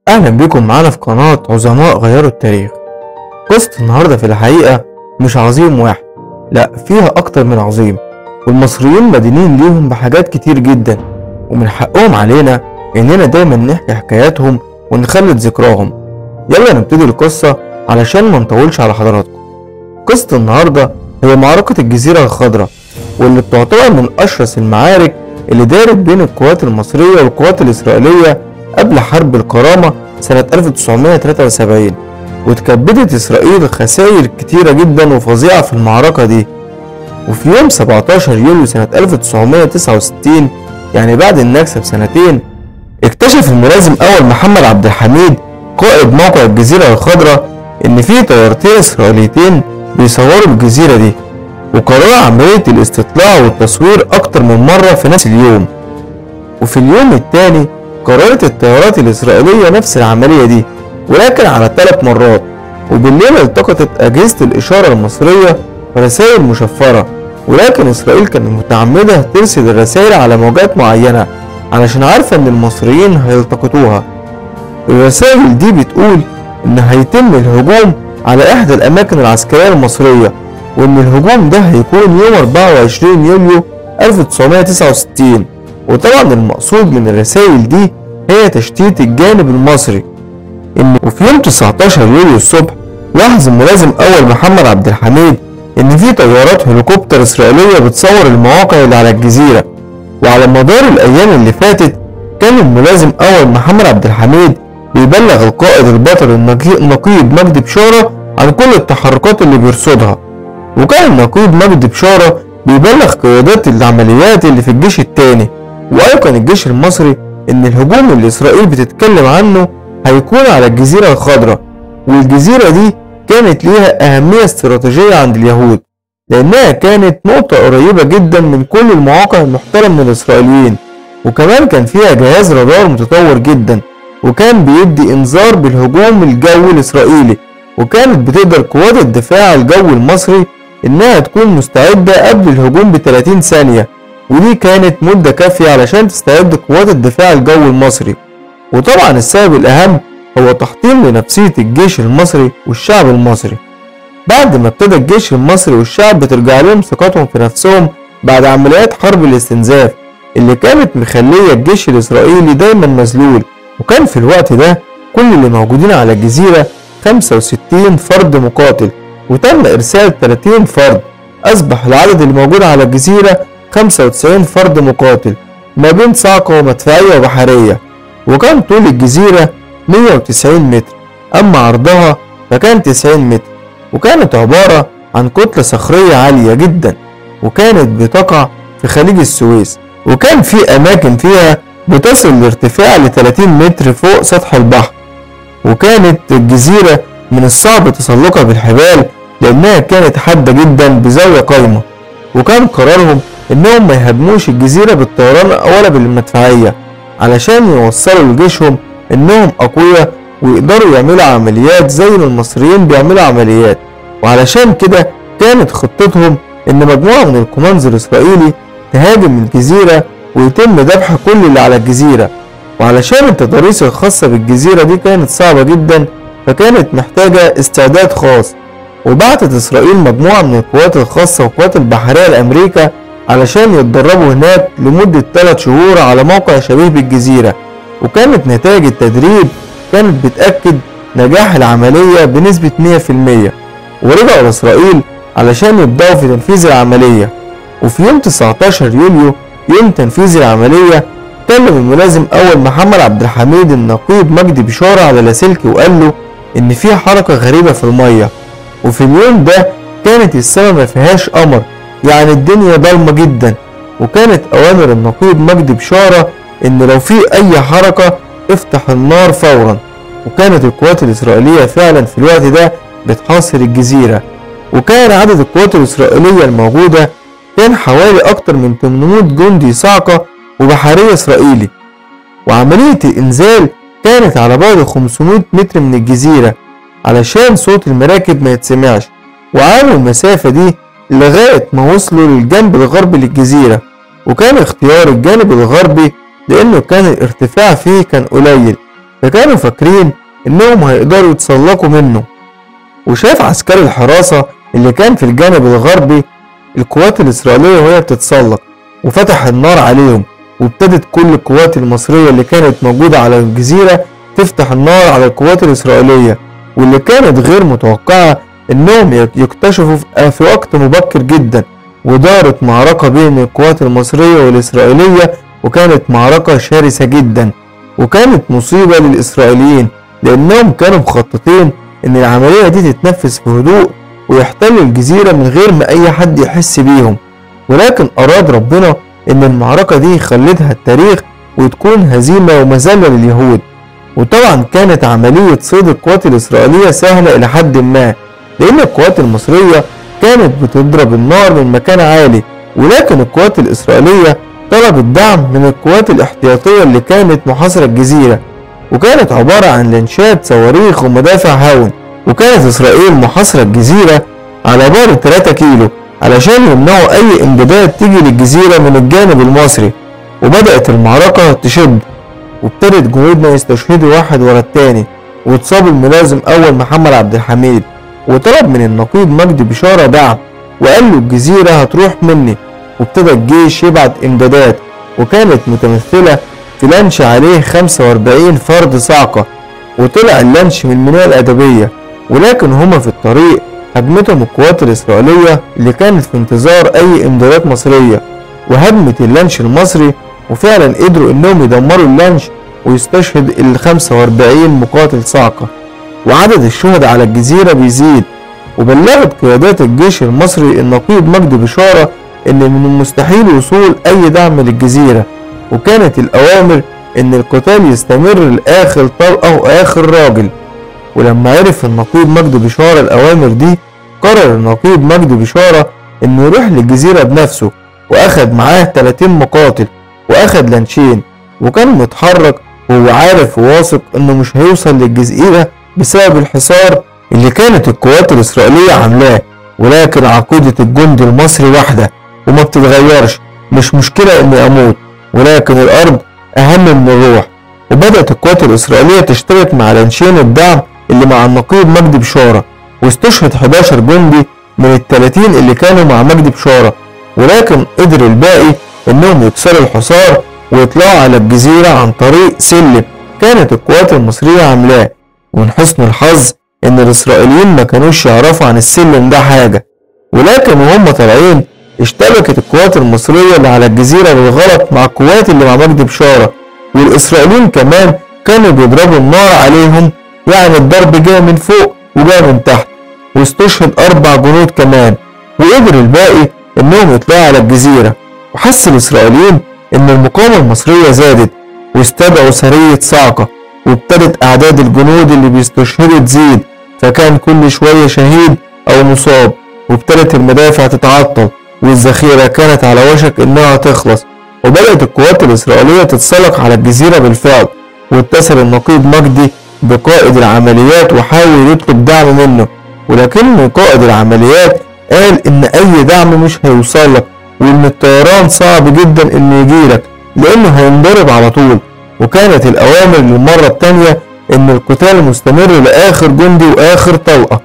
أهلا بكم معانا في قناة عظماء غيروا التاريخ. قصة النهاردة في الحقيقة مش عظيم واحد، لأ فيها أكتر من عظيم، والمصريين مدينين ليهم بحاجات كتير جدا، ومن حقهم علينا إننا دايما نحكي حكاياتهم ونخلد ذكراهم. يلا نبتدي القصة علشان ما نطولش على حضراتكم. قصة النهاردة هي معركة الجزيرة الخضراء، واللي بتعتبر من أشرس المعارك اللي دارت بين القوات المصرية والقوات الإسرائيلية قبل حرب الكرامة سنة 1973، وتكبدت إسرائيل خسائر كتيرة جدا وفظيعة في المعركة دي. وفي يوم 17 يوليو سنة 1969، يعني بعد النكسة بسنتين، اكتشف الملازم أول محمد عبد الحميد قائد موقع الجزيرة الخضراء إن في طيارتين إسرائيليتين بيصوروا الجزيرة دي، وقرر عملية الاستطلاع والتصوير أكتر من مرة في نفس اليوم. وفي اليوم الثاني قررت الطيارات الإسرائيلية نفس العملية دي، ولكن على 3 مرات. وبالليل التقطت أجهزة الإشارة المصرية رسائل مشفرة، ولكن إسرائيل كانت متعمدة ترسل الرسائل على موجات معينة علشان عارفة إن المصريين هيلتقطوها. الرسائل دي بتقول إن هيتم الهجوم على إحدى الأماكن العسكرية المصرية، وإن الهجوم ده هيكون يوم 24 يوليو 1969. وطبعا المقصود من الرسائل دي هي تشتيت الجانب المصري. وفي يوم 19 يوليو الصبح لاحظ الملازم أول محمد عبد الحميد إن في طيارات هليكوبتر إسرائيلية بتصور المواقع اللي على الجزيرة. وعلى مدار الأيام اللي فاتت كان الملازم أول محمد عبد الحميد بيبلغ القائد البطل النقيب مجدي بشارة عن كل التحركات اللي بيرصدها. وكان النقيب مجدي بشارة بيبلغ قيادات العمليات اللي في الجيش الثاني، وأيقن الجيش المصري إن الهجوم اللي إسرائيل بتتكلم عنه هيكون على الجزيرة الخضراء. والجزيرة دي كانت ليها أهمية استراتيجية عند اليهود، لأنها كانت نقطة قريبة جدا من كل المواقع المحترمة من الإسرائيليين، وكمان كان فيها جهاز رادار متطور جدا، وكان بيدي إنذار بالهجوم الجوي الإسرائيلي. وكانت بتقدر قوات الدفاع الجوي المصري إنها تكون مستعدة قبل الهجوم ب30 ثانية، ودي كانت مدة كافية علشان تستعد قوات الدفاع الجوي المصري. وطبعا السبب الأهم هو تحطيم لنفسية الجيش المصري والشعب المصري. بعد ما ابتدى الجيش المصري والشعب بترجع لهم ثقتهم في نفسهم بعد عمليات حرب الاستنزاف اللي كانت مخلية الجيش الإسرائيلي دايما مذلول. وكان في الوقت ده كل اللي موجودين على الجزيرة 65 فرد مقاتل، وتم إرسال 30 فرد، أصبح العدد اللي موجود على الجزيرة 95 فرد مقاتل ما بين صاعقة ومدفعية وبحرية. وكان طول الجزيرة 190 متر، أما عرضها فكان 90 متر، وكانت عبارة عن كتلة صخرية عالية جدا، وكانت بتقع في خليج السويس. وكان في أماكن فيها بتصل لارتفاع ل 30 متر فوق سطح البحر. وكانت الجزيرة من الصعب تسلقها بالحبال لأنها كانت حادة جدا بزاوية قايمة. وكان قرارهم إنهم ما يهاجموش الجزيرة بالطيران ولا بالمدفعية علشان يوصلوا لجيشهم إنهم أقوياء ويقدروا يعملوا عمليات زي ما المصريين بيعملوا عمليات. وعلشان كده كانت خطتهم إن مجموعة من الكوماندز الإسرائيلي تهاجم الجزيرة ويتم ذبح كل اللي على الجزيرة. وعلشان التضاريس الخاصة بالجزيرة دي كانت صعبة جدا، فكانت محتاجة استعداد خاص. وبعتت إسرائيل مجموعة من القوات الخاصة والقوات البحرية لأمريكا علشان يتدربوا هناك لمدة 3 شهور على موقع شبيه بالجزيرة. وكانت نتائج التدريب كانت بتأكد نجاح العملية بنسبة 100%. ورجعوا لإسرائيل علشان يبدأوا في تنفيذ العملية. وفي يوم 19 يوليو يوم تنفيذ العملية كلم الملازم أول محمد عبد الحميد النقيب مجدي بشارة على لاسلكي وقال له إن في حركة غريبة في المية. وفي اليوم ده كانت السماء ما فيهاش قمر، يعني الدنيا ضلمة جدا. وكانت أوامر النقيب مجدي بشارة إن لو في أي حركة افتح النار فورا. وكانت القوات الإسرائيلية فعلا في الوقت ده بتحاصر الجزيرة. وكان عدد القوات الإسرائيلية الموجودة كان حوالي أكتر من 800 جندي صاعقة وبحرية إسرائيلي. وعملية الإنزال كانت على بعد 500 متر من الجزيرة علشان صوت المراكب ما يتسمعش، وعاملوا المسافة دي لغاية ما وصلوا للجنب الغربي للجزيرة. وكان اختيار الجانب الغربي لأنه كان الارتفاع فيه كان قليل، فكانوا فاكرين انهم هيقدروا يتسلقوا منه. وشاف عسكري الحراسة اللي كان في الجانب الغربي القوات الإسرائيلية وهي بتتسلق، وفتح النار عليهم، وابتدت كل القوات المصرية اللي كانت موجودة على الجزيرة تفتح النار على القوات الإسرائيلية، واللي كانت غير متوقعة انهم يكتشفوا في وقت مبكر جدا. ودارت معركة بين القوات المصرية والإسرائيلية، وكانت معركة شرسة جدا، وكانت مصيبة للإسرائيليين لأنهم كانوا مخططين إن العملية دي تتنفذ في هدوء ويحتلوا الجزيرة من غير ما أي حد يحس بيهم. ولكن أراد ربنا إن المعركة دي يخلدها التاريخ وتكون هزيمة ومذلة لليهود. وطبعا كانت عملية صيد القوات الإسرائيلية سهلة إلى حد ما، لأن القوات المصرية كانت بتضرب النار من مكان عالي، ولكن القوات الإسرائيلية طلبت دعم من القوات الاحتياطية اللي كانت محاصرة الجزيرة، وكانت عبارة عن لانشات صواريخ ومدافع هاون. وكانت إسرائيل محاصرة الجزيرة على بعد 3 كيلو علشان يمنعوا أي امدادات تيجي للجزيرة من الجانب المصري. وبدأت المعركة تشد، وابتدت جنودنا يستشهدوا واحد ورا التاني، واتصاب الملازم أول محمد عبد الحميد، وطلب من النقيب مجدي بشارة دعم، وقال له الجزيرة هتروح مني. وابتدى الجيش يبعت امدادات، وكانت متمثلة في لانش عليه 45 فرد صاعقة. وطلع اللانش من المنيا الأدبية، ولكن هما في الطريق هجمتهم القوات الإسرائيلية اللي كانت في انتظار أي امدادات مصرية، وهجمت اللانش المصري، وفعلا قدروا انهم يدمروا اللانش ويستشهد ال 45 مقاتل صاعقة. وعدد الشهداء على الجزيرة بيزيد، وبلغت قيادات الجيش المصري النقيب مجدي بشارة ان من المستحيل وصول اي دعم للجزيرة، وكانت الاوامر ان القتال يستمر لاخر طلقة واخر راجل. ولما عرف النقيب مجدي بشارة الاوامر دي، قرر النقيب مجدي بشارة انه يروح للجزيرة بنفسه، واخد معاه 30 مقاتل واخد لانشين، وكان متحرك وهو عارف وواثق انه مش هيوصل للجزيرة بسبب الحصار اللي كانت القوات الإسرائيلية عاملاه. ولكن عقيدة الجندي المصري واحدة وما بتتغيرش، مش مشكلة اني اموت، ولكن الارض اهم من الروح. وبدأت القوات الإسرائيلية تشترك مع لانشين الدعم اللي مع النقيب مجدي بشارة، واستشهد 11 جندي من ال30 اللي كانوا مع مجدي بشارة. ولكن قدر الباقي انهم يكسروا الحصار ويطلعوا على الجزيرة عن طريق سلم كانت القوات المصرية عاملاه. ومن حسن الحظ ان الاسرائيليين ما كانوش يعرفوا عن السلم ده حاجة، ولكن وهم طالعين اشتبكت القوات المصرية اللي على الجزيرة بالغلط مع القوات اللي مع مجدي بشارة، والاسرائيليين كمان كانوا بيضربوا النار عليهم، يعني الضرب جاي من فوق وجاي من تحت. واستشهد 4 جنود كمان، وقدر الباقي انهم يطلعوا على الجزيرة. وحس الاسرائيليين ان المقاومة المصرية زادت، واستدعوا سرية صاعقة، وابتدت اعداد الجنود اللي بيستشهدوا تزيد، فكان كل شوية شهيد او مصاب. وابتدت المدافع تتعطل، والذخيرة كانت على وشك انها تخلص. وبدأت القوات الاسرائيلية تتسلق على الجزيرة بالفعل. واتصل النقيب مجدي بقائد العمليات وحاول يطلب دعم منه، ولكن قائد العمليات قال ان اي دعم مش هيوصلك، وان الطيران صعب جدا انه يجيلك لانه هينضرب على طول. وكانت الاوامر للمرة التانية ان القتال مستمر لاخر جندي واخر طلقة.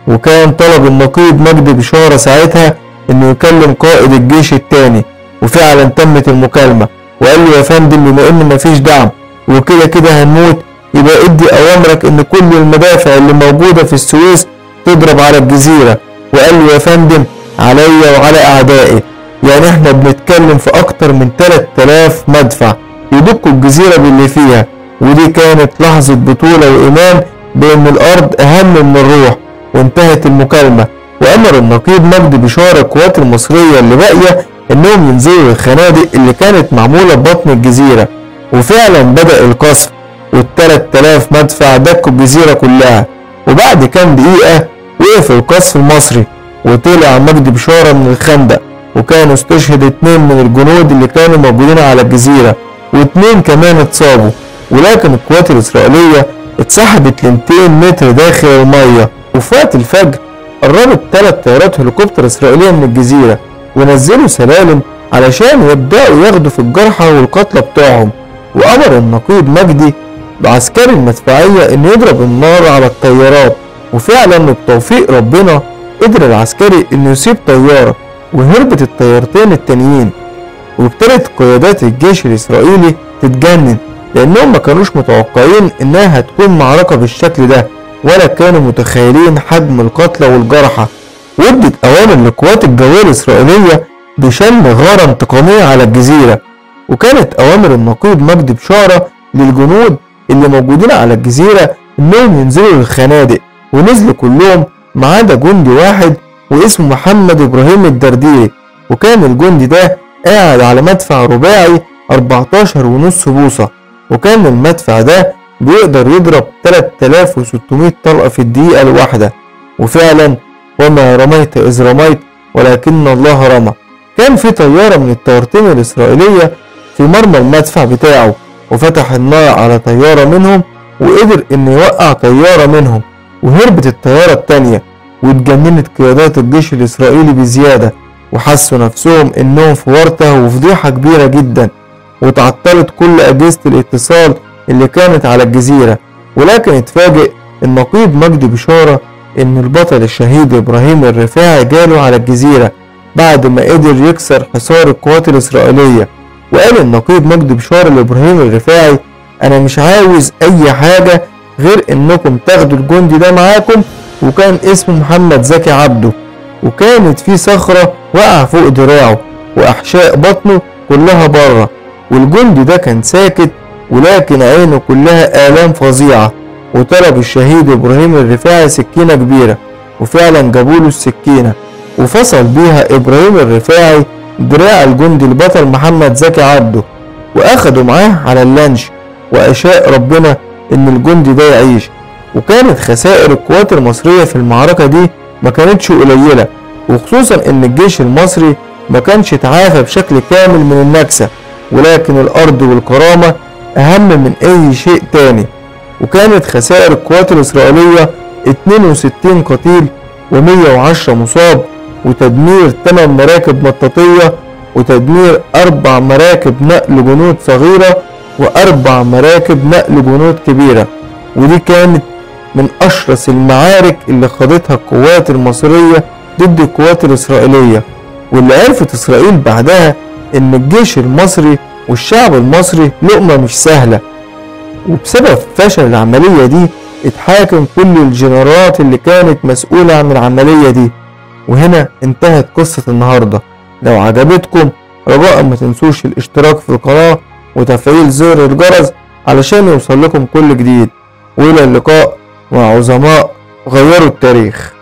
وكان طلب النقيب مجدي بشارة ساعتها انه يكلم قائد الجيش التاني، وفعلا تمت المكالمة، وقال له يا فندم بما ان مفيش دعم وكده كده هنموت، يبقى ادي اوامرك ان كل المدافع اللي موجودة في السويس تضرب على الجزيرة. وقال له يا فندم عليا وعلى اعدائي، يعني احنا بنتكلم في اكتر من 3000 مدفع يدقوا الجزيرة باللي فيها. ودي كانت لحظة بطولة وإيمان بأن الأرض أهم من الروح. وانتهت المكالمة، وأمر النقيب مجدي بشارة القوات المصرية اللي باقية إنهم ينزلوا الخنادق اللي كانت معمولة ببطن الجزيرة. وفعلا بدأ القصف، وال3000 مدفع دكوا الجزيرة كلها. وبعد كام دقيقة وقف القصف المصري، وطلع مجدي بشارة من الخندق، وكانوا استشهد 2 من الجنود اللي كانوا موجودين على الجزيرة، و2 كمان اتصابوا. ولكن القوات الإسرائيلية اتسحبت ل 200 متر داخل المية. وفي وقت الفجر قربت 3 طيارات هليكوبتر إسرائيلية من الجزيرة، ونزلوا سلالم علشان يبدأوا ياخدوا في الجرحى والقتلى بتوعهم. وأمر النقيب مجدي بعسكري المدفعية إنه يضرب النار على الطيارات، وفعلا بتوفيق ربنا قدر العسكري إنه يصيب طيارة وهربت الطيارتين التانيين. وابتدت قيادات الجيش الإسرائيلي تتجنن لأنهم ما كانوش متوقعين إنها هتكون معركة بالشكل ده، ولا كانوا متخيلين حجم القتلى والجرحى، وادت أوامر للقوات الجوية الإسرائيلية بشن غارة انتقامية على الجزيرة. وكانت أوامر النقيب مجدي بشارة للجنود اللي موجودين على الجزيرة إنهم ينزلوا للخنادق، ونزلوا كلهم ما عدا جندي واحد واسمه محمد إبراهيم الدرديري. وكان الجندي ده قاعد على مدفع رباعي 14.5 بوصة، وكان المدفع ده بيقدر يضرب 3600 طلقة في الدقيقة الواحدة. وفعلا وما رميت إذ رميت ولكن الله رمى. كان في طيارة من الطيارتين الإسرائيلية في مرمى المدفع بتاعه، وفتح النار على طيارة منهم وقدر إنه يوقع طيارة منهم، وهربت الطيارة التانية. واتجننت قيادات الجيش الإسرائيلي بزيادة، وحسوا نفسهم إنهم في ورطة وفضيحة كبيرة جدا، وتعطلت كل أجهزة الاتصال اللي كانت على الجزيرة. ولكن اتفاجئ النقيب مجدي بشارة إن البطل الشهيد إبراهيم الرفاعي جاله على الجزيرة بعد ما قدر يكسر حصار القوات الإسرائيلية. وقال النقيب مجدي بشارة لإبراهيم الرفاعي: أنا مش عاوز أي حاجة غير إنكم تاخدوا الجندي ده معاكم. وكان اسمه محمد زكي عبده، وكانت في صخرة وقع فوق دراعه وأحشاء بطنه كلها بره، والجندي ده كان ساكت ولكن عينه كلها آلام فظيعة. وطلب الشهيد إبراهيم الرفاعي سكينة كبيرة، وفعلا جابوله السكينة وفصل بيها إبراهيم الرفاعي دراع الجندي البطل محمد زكي عبده، وأخده معاه على اللانش، وأشاء ربنا إن الجندي ده يعيش. وكانت خسائر القوات المصرية في المعركة دي ما كانتش قليلة، وخصوصا إن الجيش المصري ما كانش تعافى بشكل كامل من النكسة، ولكن الأرض والكرامة أهم من أي شيء تاني. وكانت خسائر القوات الإسرائيلية 62 قتيل و110 مصاب، وتدمير 8 مراكب مطاطية، وتدمير 4 مراكب نقل جنود صغيرة، و4 مراكب نقل جنود كبيرة. ودي كانت من أشرس المعارك اللي خاضتها القوات المصرية ضد القوات الإسرائيلية، واللي عرفت إسرائيل بعدها إن الجيش المصري والشعب المصري لقمة مش سهلة. وبسبب فشل العملية دي اتحاكم كل الجنرالات اللي كانت مسؤولة عن العملية دي. وهنا انتهت قصة النهاردة. لو عجبتكم رجاء ما تنسوش الاشتراك في القناة وتفعيل زر الجرس علشان يوصل لكم كل جديد. وإلى اللقاء مع عظماء غيروا التاريخ.